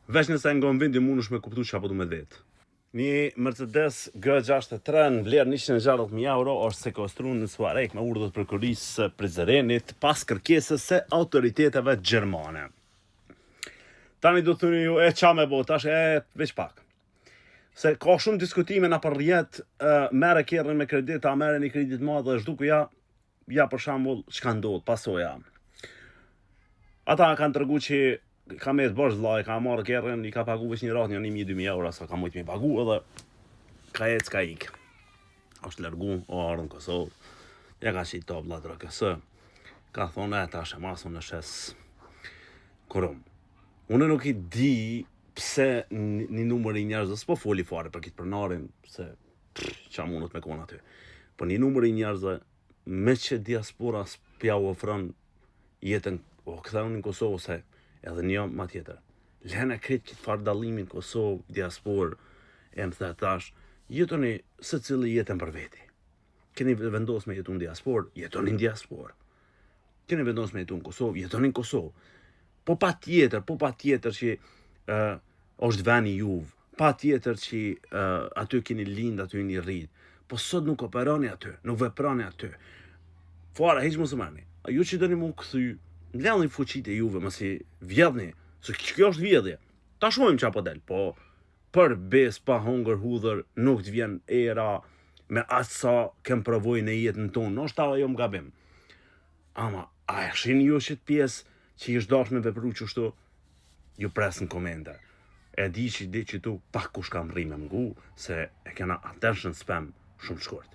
Veç nëse ngon vendi mundesh me kuptu çfarë po du me vetë. Një Mercedes G63 në vlerë 160.000 euro është sekuestruar në Suarek me urdhër të prokurisë së Prizrenit pas kërkesës së autoriteteve gjermane. Tani do të thoni ju qa me bo, tash veç pak. Se ka shumë diskutime në përrjet, mere kerën me kredit, a mere një kredit madhe dhe zhduku ja për shambull çka ndodh pasoja. Ata kanë tërgu që ka me të bërsh vllai, ka marrë kerën, i ka pagu veç një ratë një 1.000-2.000 euro, sa ka mujt me pagu edhe ka ec ka ik. Është largu, o ardhën Kosovë, ja ka qit tabla DRKS, ka thonë tash e masun në shes korum. Unë nuk i di pse një numër i njerëzve, s'po foli fare për këtë pronarin, se qa mundot me konë aty. Po një numër i njerëzve, me që diaspora s'pja u ofron jetën, o këtha unë në Kosovë, se edhe një ma tjetër. Lene kretë këtë farë dalimin Kosovë, diasporë, e më tash, jetoni se cili jetën për veti. Keni vendos me jetu në diasporë, jetoni në diasporë. Keni vendos me jetu në Kosovë, jetoni në Kosovë. Po pa tjetër që është veni juve, pa tjetër që aty keni lind, aty keni rrit. Po sot nuk operoni aty, nuk veproni aty. Fara, heq mos mërni. Ju që dëni mu këthy, lëni fuqit e juve, mësi vjedhni, se kjo është vjedhje. Ta shojmë qa po del, po për bes pa hongër hudhër nuk të vjen era me atë sa kem provoj në jetën tonë, në është ta jo më gabim. Ama, a e shin ju që të pjesë që i është dash me vepru qështu, ju presë në komente. E di që tu pak kush kam rri me mgu, se e kena attention spam shumë shkurt.